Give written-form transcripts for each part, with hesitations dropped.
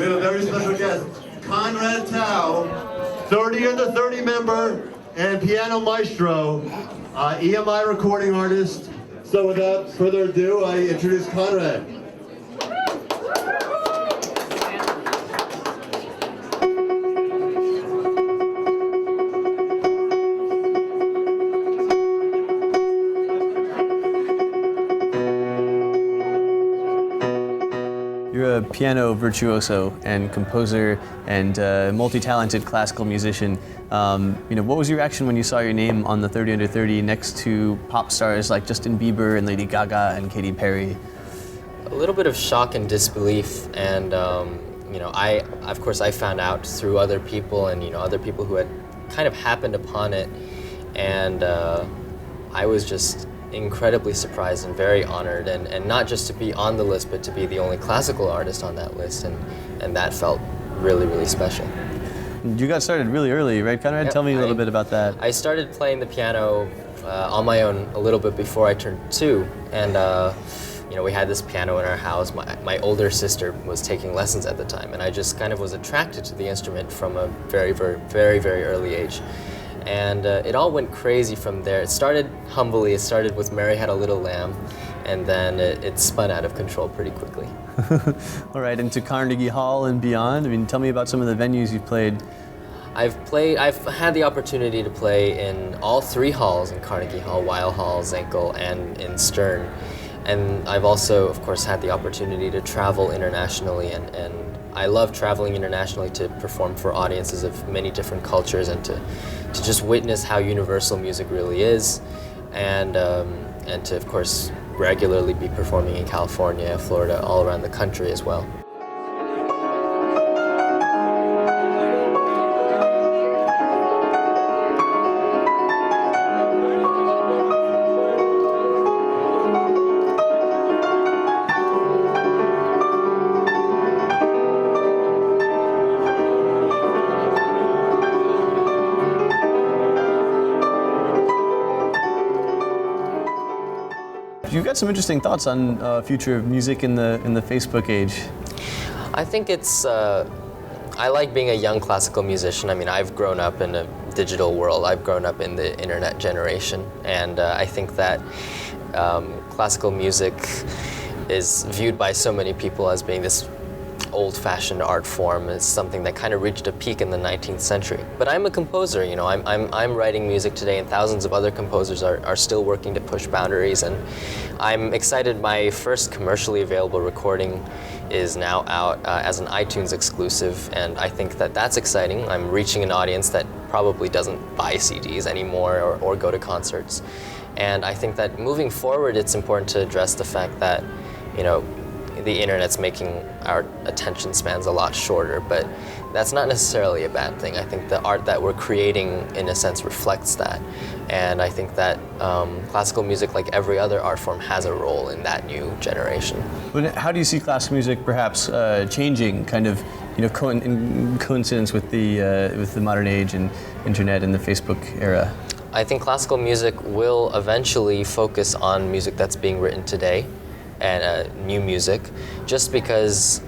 We have a very special guest, Conrad Tao, 30 under 30 member and piano maestro, EMI recording artist. So without further ado, I introduce Conrad. You're a piano virtuoso and composer and multi-talented classical musician. What was your reaction when you saw your name on the 30 under 30 next to pop stars like Justin Bieber and Lady Gaga and Katy Perry? A little bit of shock and disbelief, and of course I found out through other people and other people who had kind of happened upon it, and I was just incredibly surprised and very honored, and not just to be on the list, but to be the only classical artist on that list, and that felt really, really special. You got started really early, right, Conrad? Yep, Tell me a little bit about that. I started playing the piano on my own a little bit before I turned 2, and we had this piano in our house. My older sister was taking lessons at the time, and I just kind of was attracted to the instrument from a very, very, very, very early age. And it all went crazy from there. It started humbly. It started with Mary Had a Little Lamb, and then it spun out of control pretty quickly. All right, into Carnegie Hall and beyond. I mean, tell me about some of the venues you've played. I've had the opportunity to play in all 3 halls, in Carnegie Hall, Weill Hall, Zenkel, and in Stern. And I've also, of course, had the opportunity to travel internationally, and I love traveling internationally to perform for audiences of many different cultures and to just witness how universal music really is, and to, of course, regularly be performing in California, Florida, all around the country as well. You've got some interesting thoughts on future of music in the Facebook age. I think it's, I like being a young classical musician. I mean, I've grown up in a digital world. I've grown up in the internet generation, and I think that classical music is viewed by so many people as being this old-fashioned art form. Is something that kind of reached a peak in the 19th century. But I'm a composer, I'm writing music today, and thousands of other composers are still working to push boundaries, and I'm excited. My first commercially available recording is now out as an iTunes exclusive, and I think that that's exciting. I'm reaching an audience that probably doesn't buy CDs anymore or go to concerts. And I think that moving forward, it's important to address the fact that, the internet's making our attention spans a lot shorter, but that's not necessarily a bad thing. I think the art that we're creating, in a sense, reflects that. And I think that classical music, like every other art form, has a role in that new generation. But how do you see classical music perhaps changing, kind of, in coincidence with the modern age and internet and the Facebook era? I think classical music will eventually focus on music that's being written today, and new music, just because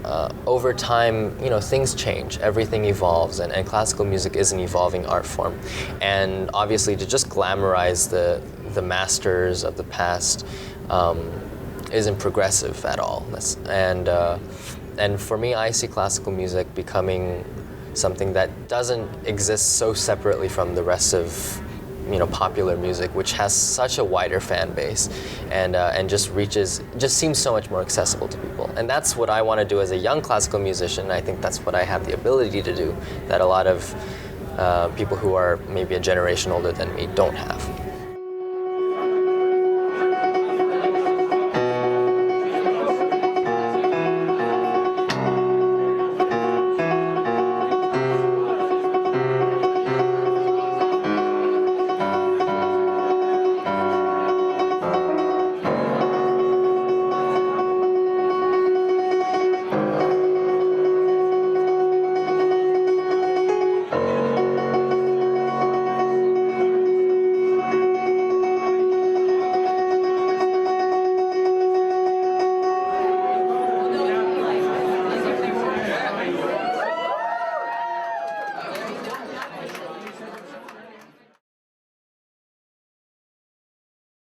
over time, things change, everything evolves, and classical music is an evolving art form. And obviously, to just glamorize the masters of the past isn't progressive at all. And for me, I see classical music becoming something that doesn't exist so separately from the rest of popular music, which has such a wider fan base, and just seems so much more accessible to people. And that's what I want to do as a young classical musician. I think that's what I have the ability to do that a lot of people who are maybe a generation older than me don't have.